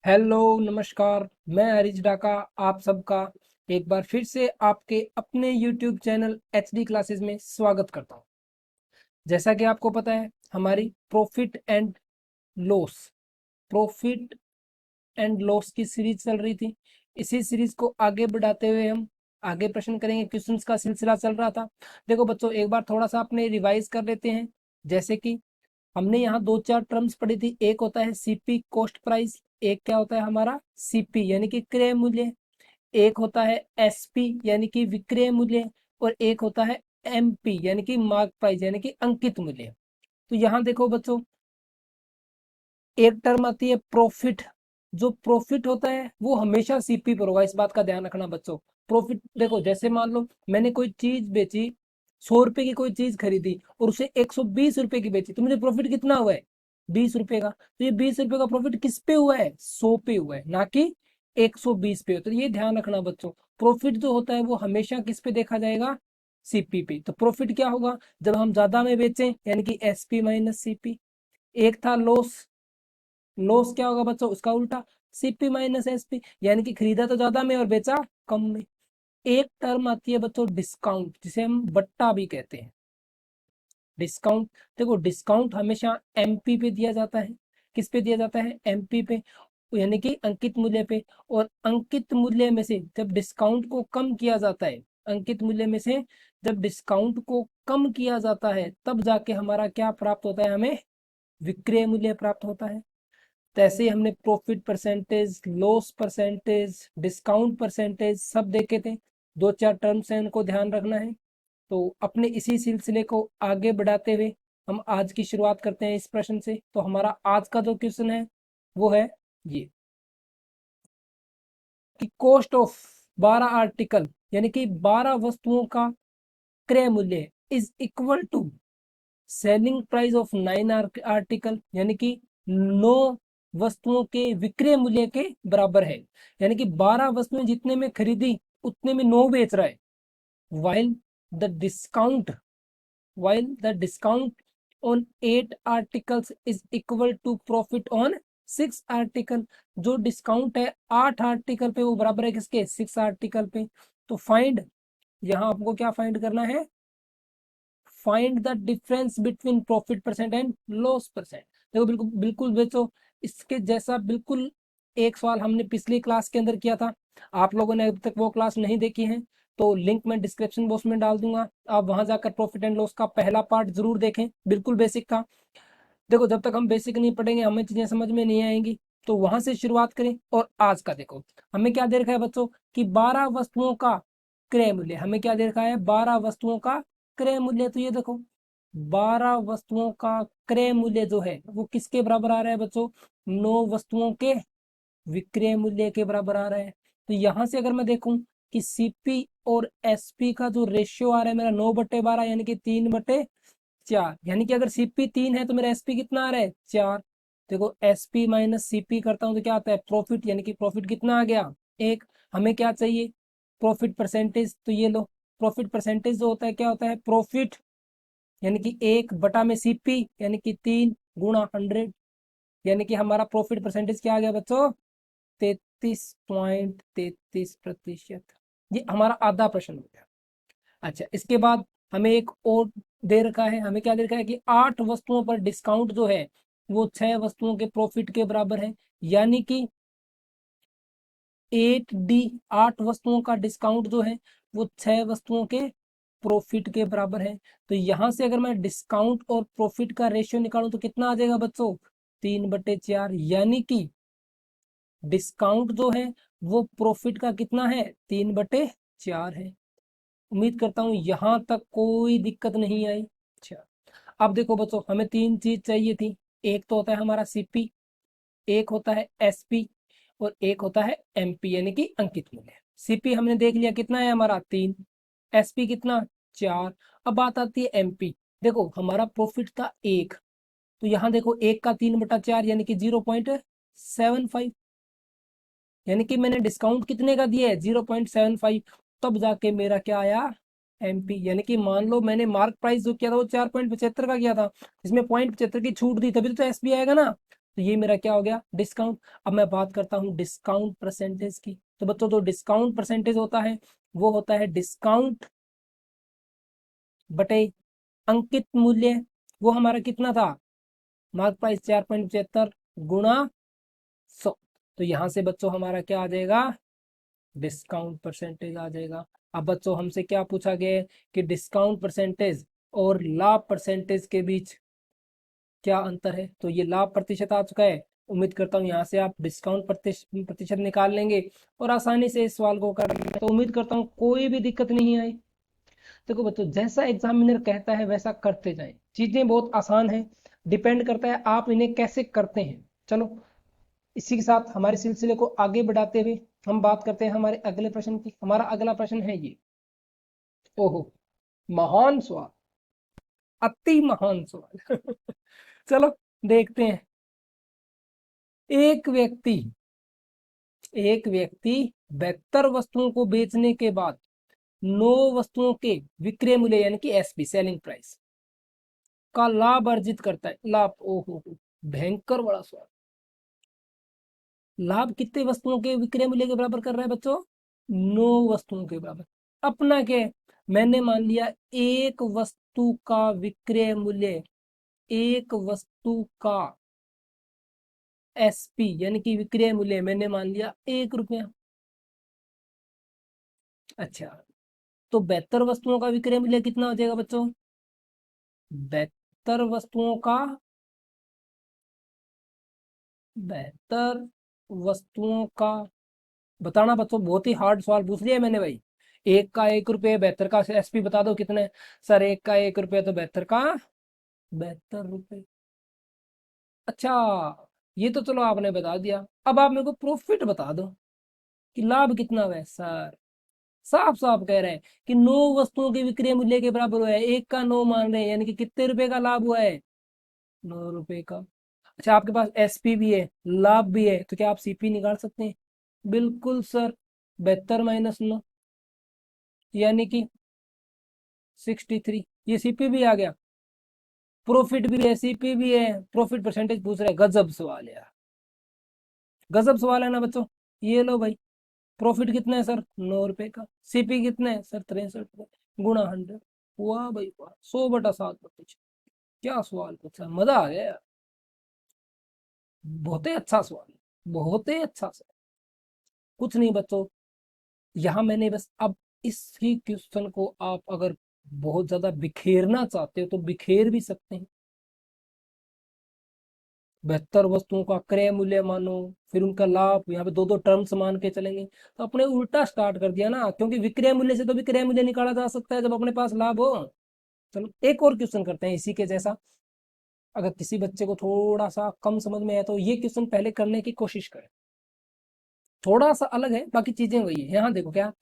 Hello नमस्कार। मैं हरीश डाका आप सबका एक बार फिर से आपके अपने YouTube चैनल HD क्लासेस में स्वागत करता हूं। जैसा कि आपको पता है हमारी लॉस प्रॉफिट एंड लॉस की सीरीज चल रही थी। इसी सीरीज को आगे बढ़ाते हुए हम आगे प्रश्न करेंगे। क्वेश्चंस का सिलसिला चल रहा था। देखो बच्चों, एक बार थोड़ा सा अपने रिवाइज कर लेते हैं। जैसे कि हमने यहाँ दो चार टर्म्स पढ़ी थी। एक होता है सीपी कॉस्ट प्राइस, एक क्या होता है हमारा सीपी यानी कि क्रय मूल्य, एक होता है एसपी यानी कि विक्रय मूल्य, और एक होता है एमपी यानी कि मार्क प्राइस यानी कि अंकित मूल्य। तो यहाँ देखो बच्चों, एक टर्म आती है प्रॉफिट। जो प्रॉफिट होता है वो हमेशा सीपी पर होगा, इस बात का ध्यान रखना बच्चों। प्रॉफिट देखो, जैसे मान लो मैंने कोई चीज बेची, 100 रुपए की कोई चीज खरीदी और उसे 120 रुपए की बेची, तो मुझे प्रॉफिट कितना हुआ है? 20 रुपए का। तो ये 20 रुपए का प्रॉफिट किस पे हुआ है? 100 पे हुआ है, ना कि 120 पे। तो ये ध्यान रखना बच्चों, प्रॉफिट जो होता है वो हमेशा किस पे देखा जाएगा? सीपी पे। तो प्रॉफिट क्या होगा? जब हम ज्यादा में बेचें यानी कि एसपी माइनस सीपी। एक था लॉस, लॉस क्या होगा बच्चों? उसका उल्टा, सीपी माइनस एसपी, यानी कि खरीदा तो ज्यादा में और बेचा कम में। एक टर्म आती है बच्चों डिस्काउंट, जिसे हम बट्टा भी कहते हैं। डिस्काउंट, देखो डिस्काउंट हमेशा एमपी पे दिया जाता है। किस पे दिया जाता है? एमपी पे, यानी कि अंकित मूल्य पे। और अंकित मूल्य में से जब डिस्काउंट को कम किया जाता है, अंकित मूल्य में से जब डिस्काउंट को कम किया जाता है, तब जाके हमारा क्या प्राप्त होता है? हमें विक्रय मूल्य प्राप्त होता है। तो ऐसे ही हमने profit percentage, loss percentage, discount percentage सब देखे थे। दो चार टर्म्स हैं, उनको ध्यान रखना है। तो अपने इसी सिलसिले को आगे बढ़ाते हुए हम आज की शुरुआत करते हैं इस प्रश्न से। तो हमारा आज का जो क्वेश्चन है वो है ये, कि कॉस्ट ऑफ 12 आर्टिकल यानी कि 12 वस्तुओं का क्रय मूल्य is equal to selling price of 9 article, यानी कि 9 वस्तुओं के विक्रय मूल्य के बराबर है। यानी कि 12 वस्तुएं जितने में खरीदी उतने में 9 बेच रहा है। while the discount while the discount on 8 articles is equal to profit on 6 article. जो डिस्काउंट है 8 आर्टिकल पे, वो बराबर है किसके? 6 आर्टिकल पे। तो फाइंड, यहाँ आपको क्या फाइंड करना है? Find the difference between profit percent and loss percent. देखो बिल्कुल बिल्कुल बच्चों, इसके जैसा बिल्कुल एक सवाल हमने पिछली क्लास के अंदर किया था। आप लोगों ने अभी तक वो क्लास नहीं देखी है तो लिंक मैं डिस्क्रिप्शन बॉक्स में डाल दूंगा, आप वहां जाकर प्रॉफिट एंड लॉस का पहला पार्ट जरूर देखें, बिल्कुल बेसिक था। देखो जब तक हम बेसिक नहीं पढ़ेंगे हमें चीजें समझ में नहीं आएंगी। तो वहां से शुरुआत करें। और आज का देखो, हमें क्या दे रखा है बच्चों? कि 12 वस्तुओं का क्रय मूल्य। हमें क्या दे रखा है? 12 वस्तुओं का क्रय मूल्य। तो ये देखो, 12 वस्तुओं का क्रय मूल्य जो है वो किसके बराबर आ रहा है बच्चों? 9 वस्तुओं के विक्रय मूल्य के बराबर आ रहा है। तो यहां से अगर मैं देखूं कि सीपी और एसपी का जो रेशियो आ रहा है मेरा 9/12, यानी कि 3/4। यानी कि अगर सीपी 3 है तो मेरा एसपी कितना आ रहा है? 4। देखो एसपी माइनस सीपी करता हूं तो क्या आता है? प्रॉफिट, यानी कि प्रॉफिट कितना आ गया? 1। हमें क्या चाहिए? Profit percentage. तो ये लो, प्रॉफिट परसेंटेज जो होता है क्या होता है? प्रॉफिट यानी कि 1 बटा में सीपी यानी कि 3 गुणा 100, यानी कि हमारा प्रॉफिट परसेंटेज क्या आ गया बच्चों? 33.33%। ये हमारा आधा प्रश्न हो गया। अच्छा, इसके बाद हमें एक और दे रखा है। हमें क्या दे रखा है? कि 8 वस्तुओं पर डिस्काउंट जो है वो 6 वस्तुओं के प्रॉफिट के बराबर है। यानी कि 8D, 8 वस्तुओं का डिस्काउंट जो है वो 6 वस्तुओं के प्रॉफिट के बराबर है। तो यहां से अगर मैं डिस्काउंट और प्रॉफिट का रेशियो निकालूं तो कितना आ जाएगा बच्चों? 3/4। यानी कि डिस्काउंट जो है वो प्रॉफिट का कितना है? 3/4 है। उम्मीद करता हूं यहां तक कोई दिक्कत नहीं आई। अच्छा, अब देखो बच्चों, हमें तीन चीज चाहिए थी। एक तो होता है हमारा सीपी, एक होता है एसपी, और एक होता है एमपी यानी कि अंकित मूल्य। सीपी हमने देख लिया कितना है हमारा? 3। एसपी कितना? 4। अब बात आती है एमपी। देखो हमारा प्रॉफिट था 1, तो यहाँ देखो 1 का 3/4 यानी कि 0.75, यानी कि मैंने डिस्काउंट कितने का दिया है? 0.75। तब जाके मेरा क्या आया? एमपी। यानी कि मान लो मैंने मार्क प्राइस जो किया था वो 4.75 का किया था, इसमें 0.75 की छूट दी, तभी तो एसपी आएगा ना। तो ये मेरा क्या हो गया, डिस्काउंट। अब मैं बात करता हूँ डिस्काउंट परसेंटेज की। तो बच्चों जो डिस्काउंट परसेंटेज होता है वो होता है डिस्काउंट बटे अंकित मूल्य। वो हमारा कितना था, मार्क प्राइस 4.75 गुणा 100। तो यहां से बच्चों हमारा क्या आ जाएगा, डिस्काउंट परसेंटेज आ जाएगा। अब बच्चों हमसे क्या पूछा गया है कि डिस्काउंट परसेंटेज और लाभ परसेंटेज के बीच क्या अंतर है। तो ये लाभ प्रतिशत आ चुका है। उम्मीद करता हूँ यहाँ से आप डिस्काउंट प्रतिशत निकाल लेंगे और आसानी से इस सवाल को कर लेंगे। तो उम्मीद करता हूँ कोई भी दिक्कत नहीं आई। देखो बच्चों जैसा एग्जामिनर कहता है वैसा करते जाएं, चीजें बहुत आसान है, डिपेंड करता है आप इन्हें कैसे करते हैं। चलो इसी के साथ हमारे सिलसिले को आगे बढ़ाते हुए हम बात करते हैं हमारे अगले प्रश्न की। हमारा अगला प्रश्न है ये, ओहो महान सवाल, अति महान सवाल। चलो देखते हैं। एक व्यक्ति एक व्यक्ति 72 वस्तुओं को बेचने के बाद 9 वस्तुओं के विक्रय मूल्य यानी कि एसपी सेलिंग प्राइस का लाभ अर्जित करता है। लाभ, ओहो भयंकर बड़ा सवाल। लाभ कितने वस्तुओं के विक्रय मूल्य के बराबर कर रहा है बच्चों, 9 वस्तुओं के बराबर। अपना क्या है, मैंने मान लिया एक वस्तु का विक्रय मूल्य, एक वस्तु का एसपी यानी कि विक्रय मूल्य मैंने मान लिया 1 रुपया। अच्छा, तो 72 वस्तुओं का विक्रय मूल्य कितना हो जाएगा बच्चों, 72 वस्तुओं का, 72 वस्तुओं का बताना बच्चों, बहुत ही हार्ड सवाल पूछ लिया मैंने भाई। एक का 1 रुपये, 72 का एसपी बता दो कितने। सर एक का 1 रुपये तो 72 का 72 रुपये। अच्छा, ये तो चलो आपने बता दिया, अब आप मेरे को प्रॉफिट बता दो कि लाभ कितना हुआ है। सर साफ साफ कह रहे हैं कि 9 वस्तुओं के विक्रय मूल्य के बराबर हुआ है, एक का 9 मान रहे हैं, यानी कि कितने रुपए का लाभ हुआ है, 9 रुपए का। अच्छा आपके पास एसपी भी है, लाभ भी है, तो क्या आप सीपी निकाल सकते हैं। बिल्कुल सर, 72 - 9 यानी कि 63। ये सीपी भी आ गया, प्रॉफिट भी है, सीपी भी है, प्रॉफिट परसेंटेज पूछ रहे हैं। गजब सवाल है यार, गजब सवाल है ना बच्चों। ये लो भाई, प्रॉफिट कितना है सर, 9 रुपए का। सीपी कितना है सर, 63 गुणा 100। वाह भाई वाह, 100/7। क्या सवाल पूछा, मजा आ गया यार। बहुत ही अच्छा सवाल, बहुत ही अच्छा सवाल। कुछ नहीं बच्चों, यहाँ मैंने बस अब इसी क्वेश्चन को आप अगर बहुत ज्यादा बिखेरना चाहते हो तो बिखेर भी सकते हैं। 72 वस्तुओं का क्रय मूल्य मानो, फिर उनका लाभ, यहाँ पे दो दो टर्म्स मान के चलेंगे। तो अपने उल्टा स्टार्ट कर दिया ना, क्योंकि विक्रय मूल्य से तो विक्रय मूल्य निकाला जा सकता है जब अपने पास लाभ हो। चलो एक और क्वेश्चन करते हैं इसी के जैसा। अगर किसी बच्चे को थोड़ा सा कम समझ में आया तो ये क्वेश्चन पहले करने की कोशिश करें। थोड़ा सा अलग है, बाकी चीजें वही है। यहाँ देखो क्या,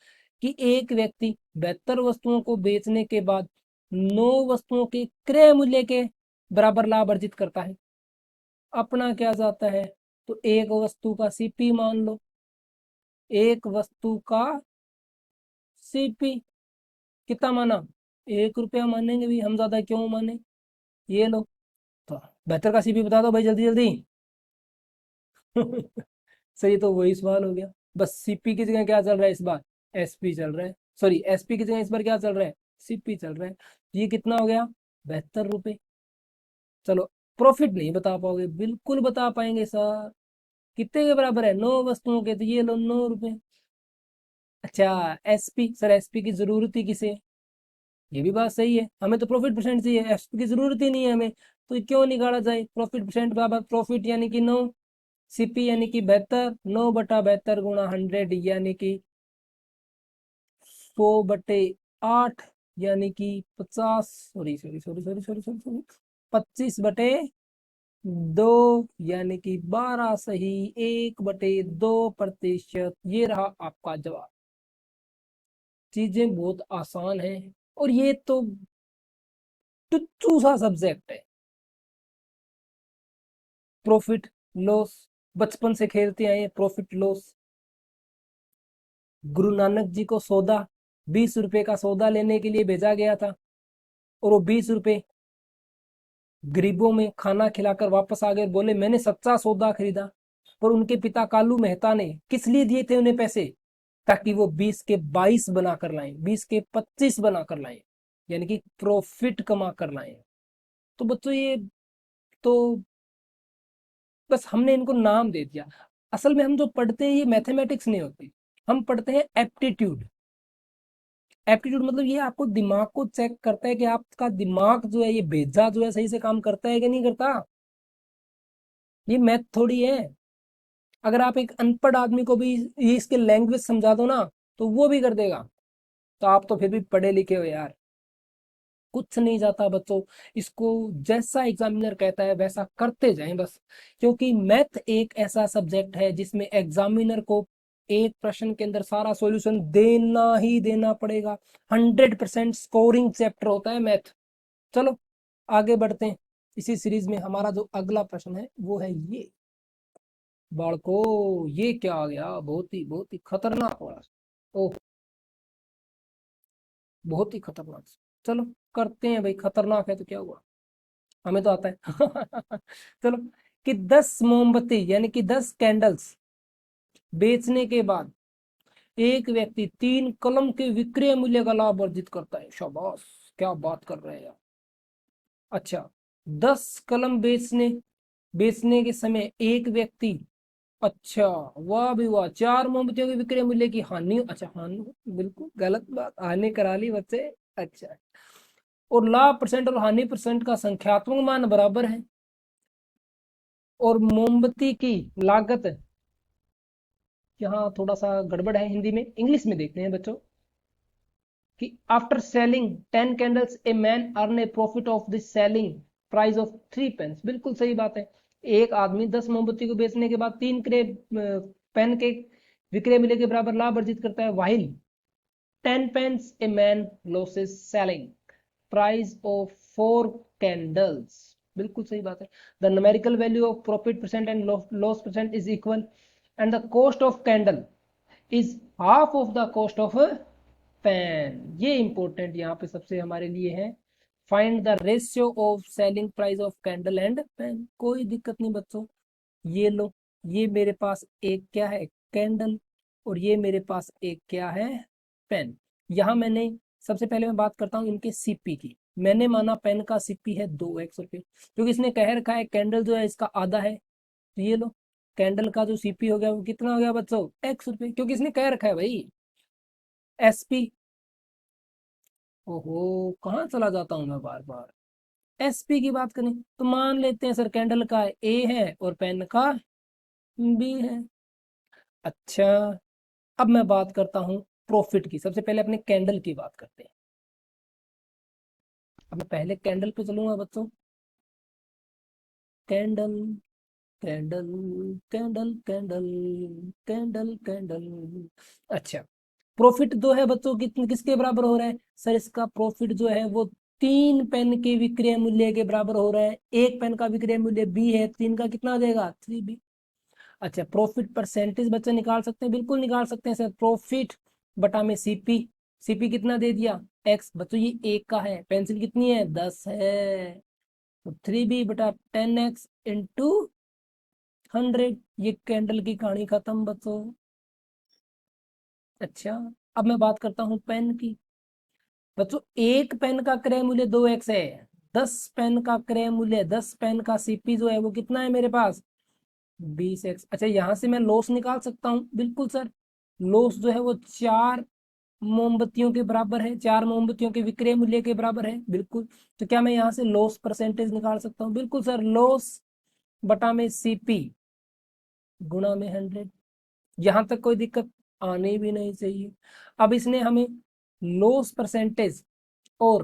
कि एक व्यक्ति 72 वस्तुओं को बेचने के बाद 9 वस्तुओं के क्रय मूल्य के बराबर लाभ अर्जित करता है। अपना क्या जाता है, तो एक वस्तु का सीपी मान लो, एक वस्तु का सीपी कितना माना, 1 रुपया मानेंगे भी हम, ज्यादा क्यों माने। ये लो, तो 72 का सीपी बता दो भाई जल्दी जल्दी। सही, तो वही सवाल हो गया। बस सीपी की जगह क्या चल रहा है इस बार, एसपी चल रहा है। सॉरी, एसपी की जगह इस बार क्या चल रहा है, सीपी चल रहा है। ये कितना हो गया, 72 रुपये। चलो प्रॉफिट नहीं बता पाओगे, बिल्कुल बता पाएंगे सर। कितने के बराबर है, 9 वस्तुओं के, तो ये लो 9 रुपये। अच्छा, एसपी सर, एसपी की जरूरत ही किसे, ये भी बात सही है, हमें तो प्रॉफिट परसेंट चाहिए, एसपी की जरूरत ही नहीं है हमें। तो क्यों निकाला जाए, प्रॉफिट परसेंट बराबर प्रॉफिट यानी कि 9, सीपी यानी कि 72, 9/72 गुणा 100 यानी कि 100/8 यानी कि 50, sorry sorry sorry sorry sorry sorry sorry 25/2 यानी कि 12 सही, 1/2%। ये रहा आपका जवाब। चीजें बहुत आसान है, और ये तो टुच्चू सा सब्जेक्ट है, प्रॉफिट लॉस। बचपन से खेलते आए हैं प्रॉफिट लॉस। गुरु नानक जी को सौदा, 20 रुपए का सौदा लेने के लिए भेजा गया था, और वो 20 रुपए गरीबों में खाना खिलाकर वापस आ गए, बोले मैंने सच्चा सौदा खरीदा। पर उनके पिता कालू मेहता ने किस लिए दिए थे उन्हें पैसे? ताकि वो 20 के 22 बनाकर लाएं, 20 के 25 बनाकर लाएं, यानी कि प्रॉफिट कमा कर लाएं। तो बच्चों ये तो बस हमने इनको नाम दे दिया। असल में हम जो पढ़ते हैं ये मैथमेटिक्स नहीं होती, हम पढ़ते हैं एप्टीट्यूड। एप्टीट्यूड मतलब ये आपको दिमाग को चेक करता है कि आपका दिमाग जो है ये भेजा जो है सही से काम करता है कि नहीं करता। ये मैथ थोड़ी है। अगर आप एक अनपढ़ आदमी को भी ये इसके लैंग्वेज समझा दो ना, तो वो भी कर देगा। तो आप तो फिर भी पढ़े लिखे हो यार। कुछ नहीं जाता बच्चों, इसको जैसा एग्जामिनर कहता है वैसा करते जाएं बस। क्योंकि मैथ एक ऐसा सब्जेक्ट है जिसमें एग्जामिनर को एक प्रश्न के अंदर सारा सॉल्यूशन देना ही देना पड़ेगा। 100% स्कोरिंग चैप्टर होता है मैथ। चलो आगे बढ़ते हैं। इसी सीरीज में हमारा जो अगला प्रश्न है वो है ये। बालको ये क्या आ गया, बहुत ही खतरनाक वाला। ओह, बहुत ही खतरनाक। चलो करते हैं भाई, खतरनाक है तो क्या हुआ, हमें तो आता है। चलो, कि 10 मोमबत्ती यानी कि 10 कैंडल्स बेचने के बाद एक व्यक्ति 3 कलम के विक्रय मूल्य का लाभ अर्जित करता है। शाबाश, क्या बात कर रहे हैं यार। अच्छा, 10 कलम बेचने बेचने के समय एक व्यक्ति, अच्छा, वाह भी वाह, 4 मोमबत्तियों के विक्रय मूल्य की हानि, अच्छा हानि, बिल्कुल गलत बात, हानि करा ली बच्चे। अच्छा, और लाभ परसेंट और हानि परसेंट का संख्यात्मक मान बराबर है। और मोमबत्ती की लागत, यहाँ थोड़ा सा गड़बड़ है हिंदी में, इंग्लिश में देखते हैं बच्चों। कि after selling 10 candles a man earn a profit of the selling price of 3 pens. बिल्कुल सही बात है। एक आदमी 10 मोमबत्ती को बेचने के बाद 3 क्रे पेन के विक्रय मूल्य के बराबर लाभ अर्जित करता है। While 10 pens a man losses selling price of 4 candles. बिल्कुल सही बात है। The numerical value of profit percent and loss percent is equal and the cost of candle is half of the cost of pen. ये important यहाँ पे सबसे हमारे लिए है। Find the ratio of selling price of candle and pen. कोई दिक्कत नहीं बच्चों, ये लो, ये मेरे पास एक क्या है, कैंडल, और ये मेरे पास एक क्या है, पेन। यहाँ मैंने सबसे पहले मैं बात करता हूँ इनके सीपी की। मैंने माना पेन का सीपी है 2 x रुपये, क्योंकि इसने कह रखा है कैंडल जो है इसका आधा है। तो ये लो, कैंडल का जो सीपी हो गया वो कितना हो गया बच्चों, x रुपये, क्योंकि इसने कह रखा है भाई। एसपी, ओहो कहाँ चला जाता हूँ मैं बार बार। एसपी की बात करें तो मान लेते हैं सर कैंडल का ए है और पेन का बी है। अच्छा, अब मैं बात करता हूँ प्रॉफिट की। सबसे पहले अपने कैंडल की बात करते हैं। अब मैं पहले कैंडल पे चलूंगा बच्चों। Candle, candle, candle, candle, candle, candle. अच्छा, प्रॉफिट जो है बच्चों कितने किसके बराबर हो रहा है? सर इसका प्रॉफिट जो है वो 3 पेन के विक्रय मूल्य के बराबर हो रहा है। एक पेन का विक्रय मूल्य बी है, 3 का कितना आ जाएगा, 3b। अच्छा, प्रॉफिट परसेंटेज बच्चे निकाल सकते हैं, बिल्कुल निकाल सकते हैं सर। प्रॉफिट बटा में सीपी, सीपी कितना दे दिया, एक्स। बच्चों ये एक का है, पेंसिल कितनी है, 10 है, तो 3b बटा 10x इंटू 100। ये कैंडल की कहानी खत्म बच्चों। अच्छा, अब मैं बात करता हूँ पेन की। बच्चों एक पेन का क्रय मूल्य 2x है, 10 पेन का क्रय मूल्य, 10 पेन का सीपी जो है वो कितना है मेरे पास, 20x। अच्छा, यहां से मैं लॉस निकाल सकता हूँ, बिल्कुल सर। लॉस जो है वो 4 मोमबत्तियों के बराबर है, 4 मोमबत्तियों के विक्रय मूल्य के बराबर है, बिल्कुल। तो क्या मैं यहाँ से लॉस परसेंटेज निकाल सकता हूँ? बिल्कुल सर, लॉस बटा में सीपी गुणा में 100। यहां तक कोई दिक्कत आनी भी नहीं चाहिए। अब इसने हमें लॉस परसेंटेज और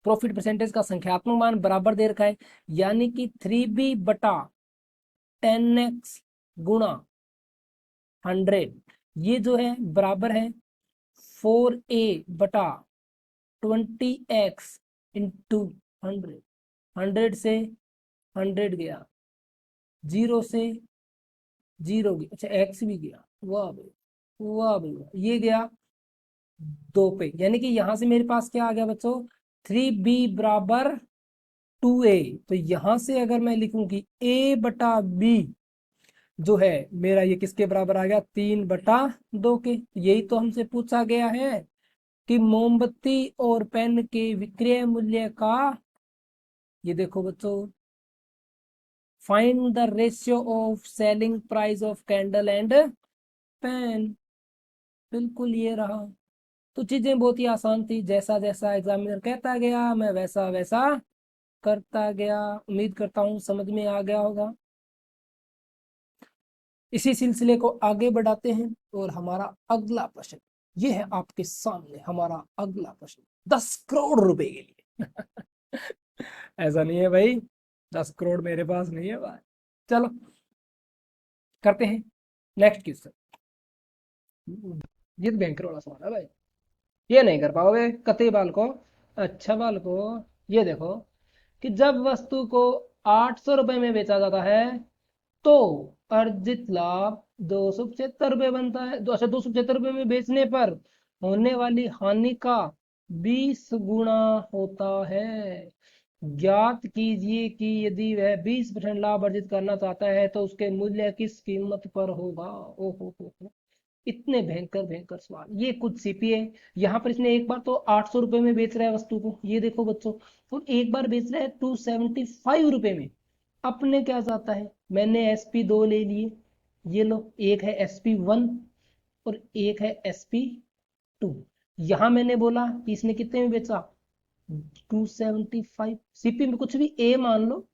प्रॉफिट परसेंटेज का संख्यात्मक मान बराबर दे रखा है, यानी कि 3b बटा 10x गुणा 100, ये जो है बराबर है 4a बटा 20x इंटू 100। 100 से 100 गया, 0 से 0 गया, अच्छा x भी गया, वाह भाई, वाह भाई वाह, ये गया 2 पे। यानी कि यहां से मेरे पास क्या आ गया बच्चों, 3b बराबर 2a, तो यहां से अगर मैं लिखूं कि a/b जो है मेरा, ये किसके बराबर आ गया, 3/2 के। यही तो हमसे पूछा गया है कि मोमबत्ती और पेन के विक्रय मूल्य का, ये देखो बच्चों, find the ratio of selling price of candle and pen. बिल्कुल ये रहा। तो चीजें बहुत ही आसान थी, जैसा जैसा एग्जामिनर कहता गया मैं वैसा वैसा करता गया। उम्मीद करता हूँ समझ में आ गया होगा। इसी सिलसिले को आगे बढ़ाते हैं और हमारा अगला प्रश्न ये है आपके सामने। हमारा अगला प्रश्न 10 करोड़ रुपए के लिए। ऐसा नहीं है भाई, 10 करोड़ मेरे पास नहीं है भाई। चलो करते हैं नेक्स्ट क्वेश्चन। ये तो बैंकर वाला सवाल है भाई, ये नहीं कर पाओगे कतई बाल को। अच्छा बाल को, ये देखो कि जब वस्तु को 800 रुपए में बेचा जाता है तो अर्जित लाभ 275 रुपये बनता है। अच्छा, 275 रुपये में बेचने पर होने वाली हानि का 20 गुना होता है। ज्ञात कीजिए कि यदि वह 20% लाभ अर्जित करना चाहता है तो उसके मूल्य किस कीमत पर होगा। हो, इतने भयंकर भयंकर सवाल। ये कुछ सीपीए, यहाँ पर इसने एक बार तो 800 रुपये में बेच रहा है वस्तु को, ये देखो बच्चों, और एक बार बेच रहा है 275 रुपये में। अपने क्या जाता है, मैंने SP2 ले लिए, ये लो, एक है SP1 और एक है SP2। यहां मैंने बोला कि इसने कितने में बेचा, 275। सीपी में कुछ भी ए मान लो,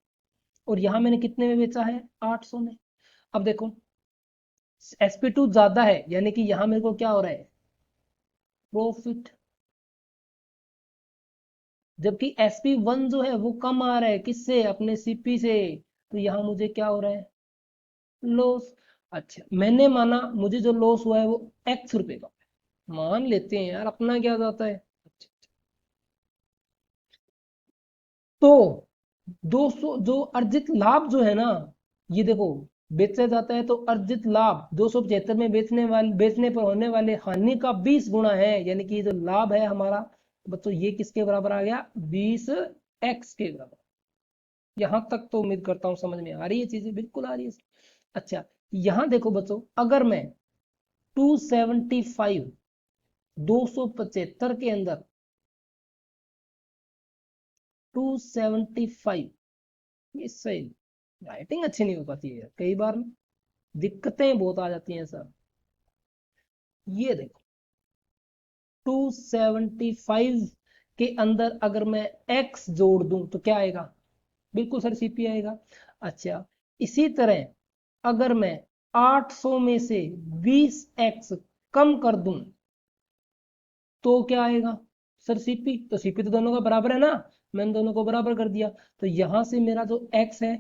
और यहां मैंने कितने में बेचा है, 800 में। अब देखो SP2 ज्यादा है, यानी कि यहां मेरे को क्या हो रहा है, प्रॉफिट। जबकि SP1 जो है वो कम आ रहा है, किससे, अपने सीपी से, तो यहां मुझे क्या हो रहा है, लॉस। अच्छा, मैंने माना मुझे जो लॉस हुआ है वो X रुपए का, मान लेते हैं यार, अपना क्या जाता है। अच्छा, तो 200 जो अर्जित लाभ जो है ना, ये देखो, बेचा जाता है तो अर्जित लाभ 275 में बेचने पर होने वाले हानि का 20 गुना है, यानी कि ये जो लाभ है हमारा बच्चों, ये किसके बराबर आ गया, 20x के बराबर। यहां तक तो उम्मीद करता हूं समझ में आ रही है, चीजें बिल्कुल आ रही है। अच्छा, यहां देखो बच्चों, अगर मैं 275 275 के अंदर 275, ये सही, राइटिंग अच्छी नहीं हो पाती है कई बार, दिक्कतें बहुत आ जाती हैं सर। ये देखो 275 के अंदर अगर मैं x जोड़ दूं तो क्या आएगा, बिल्कुल सर सीपी आएगा। अच्छा, इसी तरह अगर मैं 800 में से 20x कम कर दूं तो क्या आएगा, सर सीपी। तो सीपी तो दोनों का बराबर है ना, मैंने दोनों को बराबर कर दिया। तो यहां से मेरा जो x है,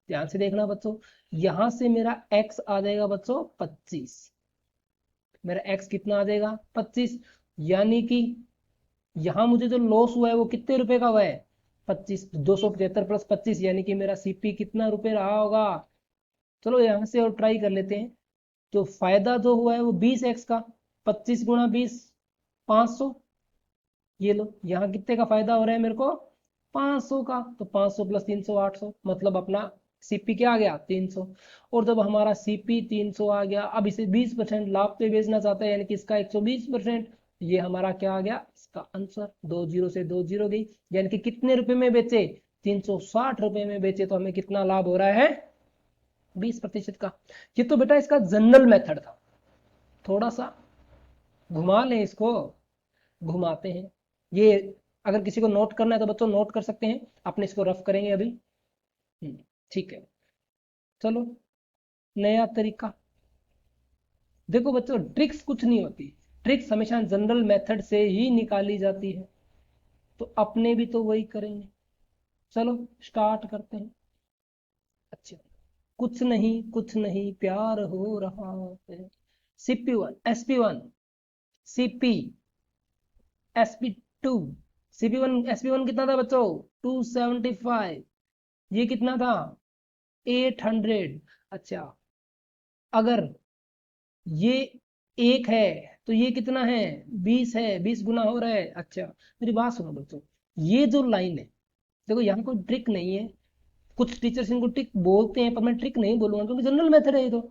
ध्यान से देखना बच्चों, यहां से मेरा x आ जाएगा बच्चों 25। मेरा x कितना आ जाएगा, 25। यानी कि यहां मुझे जो लॉस हुआ है वो कितने रुपए का हुआ है, 25। 275 प्लस 25, यानी कि मेरा सीपी कितना रुपए रहा होगा। चलो यहां से और ट्राई कर लेते हैं। तो फायदा जो हुआ है वो 20x का, 25 गुणा 20, 500। ये लो, यहाँ कितने का फायदा हो रहा है मेरे को, 500 का। तो 500 प्लस 300, 800, मतलब अपना सीपी क्या आ गया, 300। और जब हमारा सीपी 300 आ गया, अब इसे 20% लाभ पे बेचना चाहता है, यानी कि इसका 120%, ये हमारा क्या आ गया, इसका आंसर। 2 जीरो से 2 जीरो गई, यानी कि कितने रुपए में बेचे, 360 रुपए में बेचे, तो हमें कितना लाभ हो रहा है, 20% का। ये तो बेटा इसका जनरल मेथड था, थोड़ा सा घुमा लें इसको, घुमाते हैं। ये अगर किसी को नोट करना है तो बच्चों नोट कर सकते हैं, अपने इसको रफ करेंगे अभी। ठीक है, चलो नया तरीका। देखो बच्चों, ट्रिक्स कुछ नहीं होती, ट्रिक्स हमेशा जनरल मेथड से ही निकाली जाती है, तो अपने भी तो वही करेंगे। चलो स्टार्ट करते हैं। अच्छा, कुछ नहीं प्यार हो रहा है। CP1 SP1 CP SP2, SP1 कितना था बच्चों, 275। ये कितना था, 800। अच्छा, अगर ये एक है तो ये कितना है, 20 है, 20 गुना हो रहा है। अच्छा, मेरी बात सुनो बच्चों, ये जो लाइन है देखो यहाँ कोई ट्रिक नहीं है, कुछ टीचर्स इनको ट्रिक बोलते हैं पर मैं ट्रिक नहीं बोलूंगा क्योंकि जनरल मेथड है ये तो।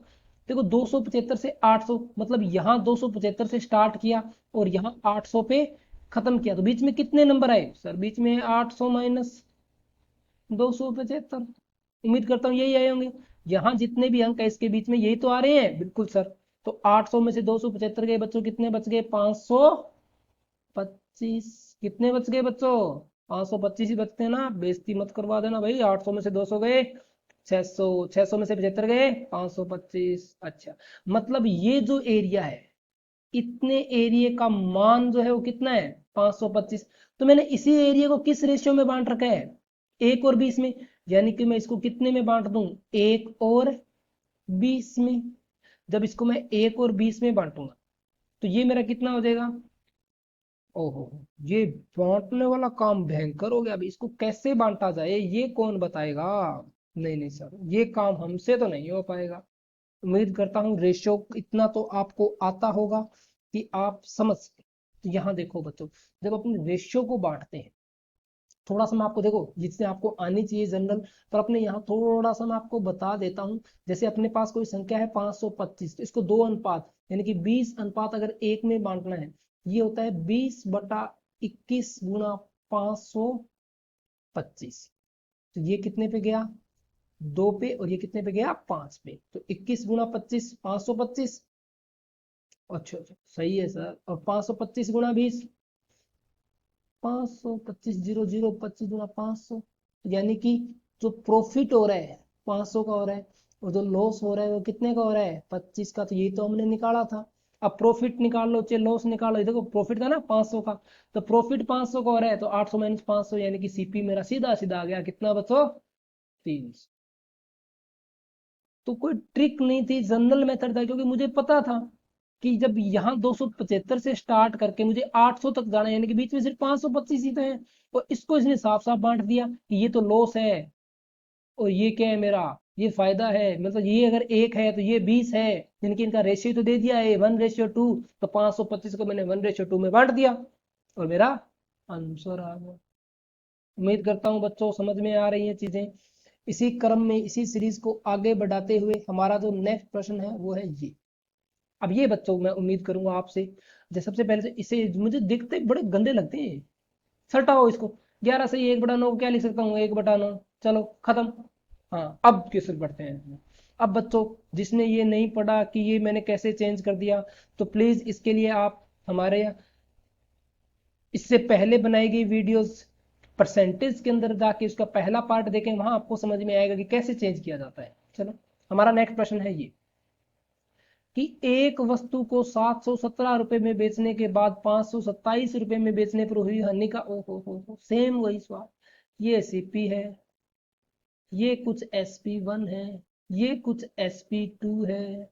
देखो 275 से 800, मतलब यहाँ 275 से स्टार्ट किया और यहाँ 800 पे खत्म किया, तो बीच में कितने नंबर आए सर? बीच में 800 माइनस 275, उम्मीद करता हूँ यही आए होंगे। यहाँ जितने भी अंक है इसके बीच में यही तो आ रहे हैं, बिल्कुल सर। तो 800 में से 275 गए बच्चों, कितने बच गए? 525। कितने बच गए बच्चों? 525 ही बचते हैं ना, बेइज्जती मत करवा देना भाई। 800 में से 200 गए, 600, 600 में से 75 गए, 525। अच्छा, मतलब ये जो एरिया है, इतने एरिया का मान जो है वो कितना है? 525। तो मैंने इसी एरिया को किस रेशियो में बांट रखा है? 1 और 20 में। यानी कि मैं इसको कितने में बांट दूं? 1 और 20 में। जब इसको मैं 1 और 20 में बांटूंगा तो ये मेरा कितना हो जाएगा? ओहो, ये बांटने वाला काम भयंकर हो गया। अभी इसको कैसे बांटा जाए ये कौन बताएगा? नहीं नहीं सर, ये काम हमसे तो नहीं हो पाएगा। उम्मीद करता हूँ रेशियो इतना तो आपको आता होगा कि आप समझ सकें। तो यहाँ देखो बच्चों, जब अपने रेशियो को बांटते हैं, थोड़ा सा मैं आपको, देखो जिससे आपको आनी चाहिए जनरल, पर अपने यहाँ थोड़ा सा मैं आपको बता देता हूँ। जैसे अपने पास कोई संख्या है 525, तो इसको 2 अनुपात यानी कि 20 अनुपात अगर 1 में बांटना है, ये होता है 20/21 गुणा 525। तो ये कितने पे गया? 2 पे, और ये कितने पे गया? 5 पे। तो 21 गुणा 25, 525। अच्छा अच्छा, सही है सर। और 525 गुणा 20, 525, 00, 25 गुना 500, यानी कि जो प्रॉफिट हो रहा है 500 का हो रहा है, और जो लॉस हो रहा है वो कितने का हो रहा है? 25 का। तो ये तो हमने निकाला था। अब प्रॉफिट निकाल लो चाहे लॉस निकाल लो, देखो प्रॉफिट था ना 500 का, तो प्रॉफिट 500 का हो रहा है, तो 800 माइनस 500 यानी कि सीपी मेरा सीधा सीधा आ गया कितना बच्चों? 300। तो कोई ट्रिक नहीं थी, जनरल मेथड था, क्योंकि मुझे पता था कि जब यहाँ 275 से स्टार्ट करके मुझे 800 तक जाना है, यानी कि बीच में सिर्फ 525 ही तो है, और इसको इसने साफ साफ बांट दिया कि ये तो लॉस है और ये क्या है मेरा? ये फायदा है। मतलब ये अगर 1 है तो ये 20 है, यानी कि इनका रेशियो तो दे दिया है 1:2। तो 525 को मैंने 1:2 में बांट दिया और मेरा आंसर आ गया। उम्मीद करता हूँ बच्चों समझ में आ रही हैं चीजें। इसी क्रम में, इसी सीरीज को आगे बढ़ाते हुए हमारा जो नेक्स्ट प्रश्न है वो है ये। अब ये बच्चों मैं उम्मीद करूंगा आपसे, जैसे सबसे पहले से इसे मुझे देखते बड़े गंदे लगते हैं, सटाओ इसको। 11 से 1/9 क्या लिख सकता हूँ? 1/9। चलो खत्म। हाँ, अब क्वेश्चन पढ़ते हैं। अब बच्चों, जिसने ये नहीं पढ़ा कि ये मैंने कैसे चेंज कर दिया, तो प्लीज इसके लिए आप हमारे इससे पहले बनाई गई वीडियोस परसेंटेज के अंदर जाके उसका पहला पार्ट देखें, वहां आपको समझ में आएगा कि कैसे चेंज किया जाता है। चलो, हमारा नेक्स्ट प्रश्न है ये कि एक वस्तु को 717 रुपए में बेचने के बाद 527 रुपए में बेचने पर हुई हानि का, ओ हो, सेम वही सवाल। ये सीपी है, ये कुछ SP1 है, ये कुछ SP2 है।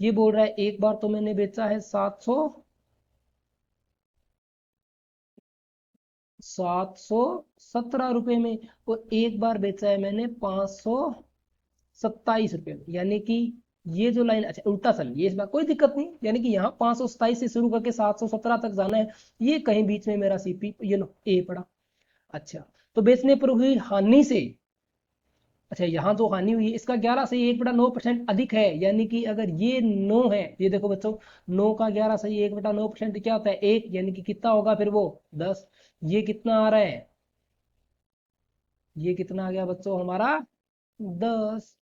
ये बोल रहा है एक बार तो मैंने बेचा है 717 रुपए में, और एक बार बेचा है मैंने 527 रुपए में, यानी कि ये जो लाइन, अच्छा उल्टा सल, ये इस बार कोई दिक्कत नहीं, यानी कि यहाँ 527 से शुरू करके 717 तक जाना है। ये कहीं बीच में मेरा सीपी, ये लो ए पड़ा। अच्छा, तो बेचने पर हुई हानि से, अच्छा यहाँ जो हानि हुई है इसका 11 से 1/9% अधिक है, यानी कि अगर ये 9 है, ये देखो बच्चों, 9 का 11 से 1/9% क्या होता है? 1, यानी कि कितना होगा फिर वो? 10। ये कितना आ रहा है? ये कितना आ गया बच्चों हमारा? 10।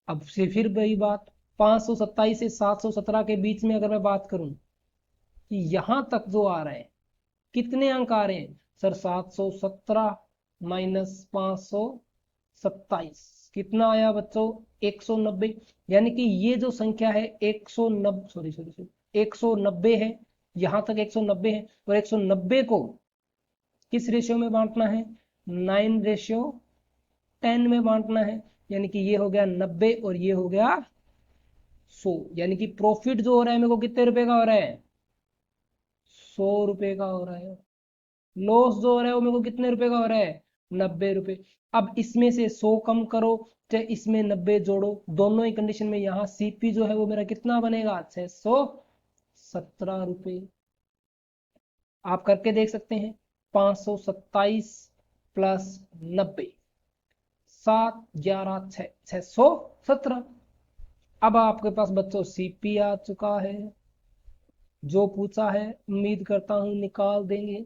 अब से फिर वही बात, 527 से 717 के बीच में अगर मैं बात करूं कि यहां तक जो आ रहा है, कितने अंक आ रहे हैं सर? 717 माइनस 527 कितना आया बच्चों? 190। यानी कि ये जो संख्या है 190, सॉरी सॉरी सॉरी, 190 है, यहां तक 190 है, और 190 को किस रेशियो में बांटना है? 9:10 में बांटना है। यानी कि ये हो गया 90 और ये हो गया 100, यानी कि प्रॉफिट जो हो रहा है मेरे को कितने रुपए का हो रहा है? 100 रुपए का हो रहा है। लॉस जो हो रहा है वो मेरे को कितने रुपए का हो रहा है? 90 रुपए। अब इसमें से 100 कम करो चाहे इसमें 90 जोड़ो, दोनों ही कंडीशन में यहाँ सीपी जो है वो मेरा कितना बनेगा? 617 रुपए। आप करके देख सकते हैं। 527 प्लस 90, 7 11 6 617। अब आपके पास बच्चों सीपी आ चुका है, जो पूछा है उम्मीद करता हूं निकाल देंगे।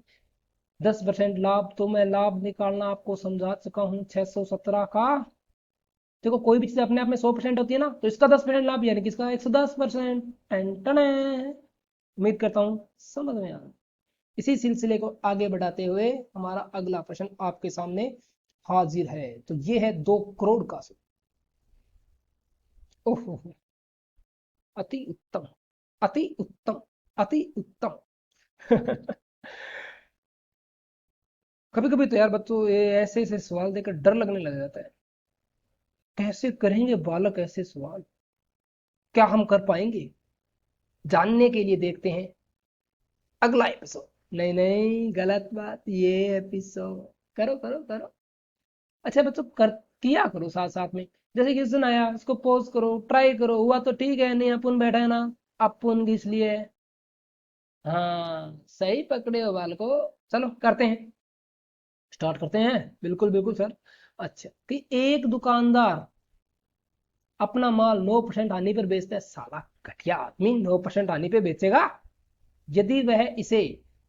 10% लाभ, तो मैं लाभ निकालना आपको समझा चुका हूं 617 का। देखो कोई भी चीज अपने आप में 100% होती है ना, तो इसका 10% लाभ यानी कि इसका 110%। उम्मीद करता हूं समझ में आ रहा है। इसी सिलसिले को आगे बढ़ाते हुए हमारा अगला प्रश्न आपके सामने हाजिर है। तो ये है 2 करोड़ का सूत्र। ओहो, अति उत्तम, अति उत्तम, अति उत्तम। कभी कभी तो यार बच्चों ये ऐसे ऐसे सवाल देकर डर लगने लग जाता है। कैसे करेंगे बालक ऐसे सवाल, क्या हम कर पाएंगे? जानने के लिए देखते हैं अगला एपिसोड। नहीं नहीं, गलत बात, ये एपिसोड करो करो करो। अच्छा बच्चों कर किया करो साथ साथ में। जैसे कि सुनाया इसको पॉज करो, ट्राई करो, हुआ तो ठीक है, नहीं अपन बैठा है ना, अपन किस लिए है। हाँ सही पकड़े हो बाल को। चलो करते हैं, स्टार्ट करते हैं। बिल्कुल बिल्कुल सर। अच्छा कि एक दुकानदार अपना माल 9% हानि पर बेचता है। साला घटिया आदमी 9% हानि पे बेचेगा। यदि वह इसे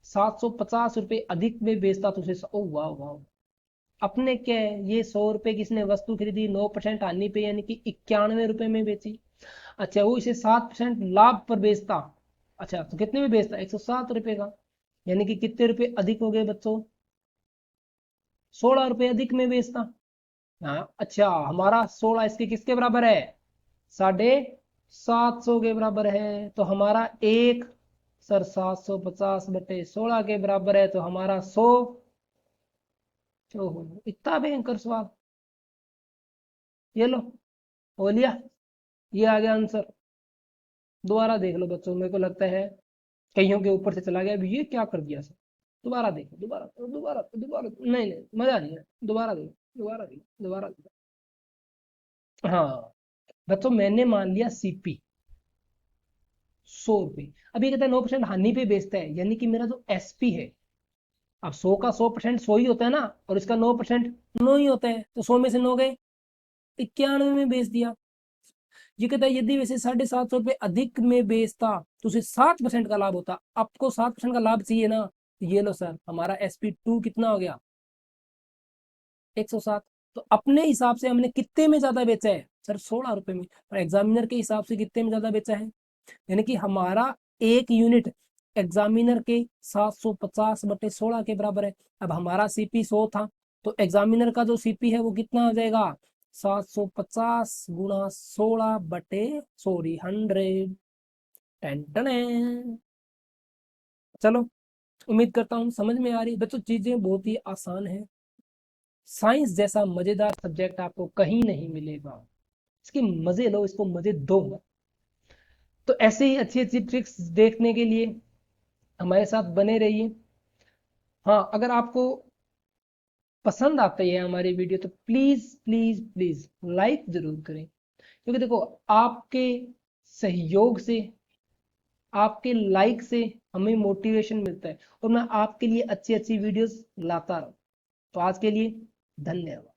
750 रुपये अधिक में बेचता तो उसे ओ वाह वाह। अपने क्या है, ये 100 रुपए की इसने वस्तु खरीदी, 9% हानि पे यानी कि 91 रुपए में बेची। अच्छा वो इसे 7% लाभ पर बेचता। अच्छा तो कितने में बेचता, 107 रुपए का, यानी कि कितने रुपए अधिक हो गए बच्चों, 16 रुपए अधिक में बेचता। हाँ अच्छा हमारा 16 इसके किसके बराबर है, 750 के बराबर है। तो हमारा एक, सर 750/16 के बराबर है, तो हमारा 100। ओहो इतना भयंकर सवाल। ये लो हो लिया, ये आ गया आंसर। दोबारा देख लो बच्चों, मेरे को लगता है कईयों के ऊपर से चला गया, अभी ये क्या कर दिया सर। दोबारा देखो, दोबारा दोबारा दोबारा, नहीं नहीं मजा नहीं है, दोबारा देखो, दोबारा देखो, दोबारा देखो। हाँ बच्चों मैंने मान लिया सीपी 100 रुपये। अब ये कहता है 9% हानि पे बेचता है, यानी कि मेरा जो एसपी है, अब 100 का 100% 100 ही होता है ना, और इसका 9% 9 ही होता है, तो 100 में से 9 गए, 91 में बेच दिया। ये कहता है यदि वैसे 750 रुपये अधिक में बेचता तो उसे 7% का लाभ होता। आपको 7% का लाभ चाहिए ना, तो ये लो सर हमारा SP2 कितना हो गया, 107। तो अपने हिसाब से हमने कितने में ज्यादा बेचा है सर, 16 रुपए में, और एग्जामिनर के हिसाब से कितने में ज्यादा बेचा है, यानी कि हमारा एक यूनिट एग्जामिनर के 750/16 के बराबर है। अब हमारा सीपी 100 था, तो एग्जामिनर का जो सीपी है वो कितना हो जाएगा, 750 × 16 100। चलो उम्मीद करता हूँ समझ में आ रही है बच्चों, चीजें बहुत ही आसान है। साइंस जैसा मजेदार सब्जेक्ट आपको कहीं नहीं मिलेगा, इसके मजे लो, इसको मजे दो। तो ऐसे ही अच्छी अच्छी ट्रिक्स देखने के लिए हमारे साथ बने रहिए। हाँ अगर आपको पसंद आती है हमारी वीडियो तो प्लीज प्लीज प्लीज लाइक जरूर करें, क्योंकि देखो आपके सहयोग से, आपके लाइक से हमें मोटिवेशन मिलता है, और मैं आपके लिए अच्छी अच्छी वीडियोस लाता रहूं। तो आज के लिए धन्यवाद।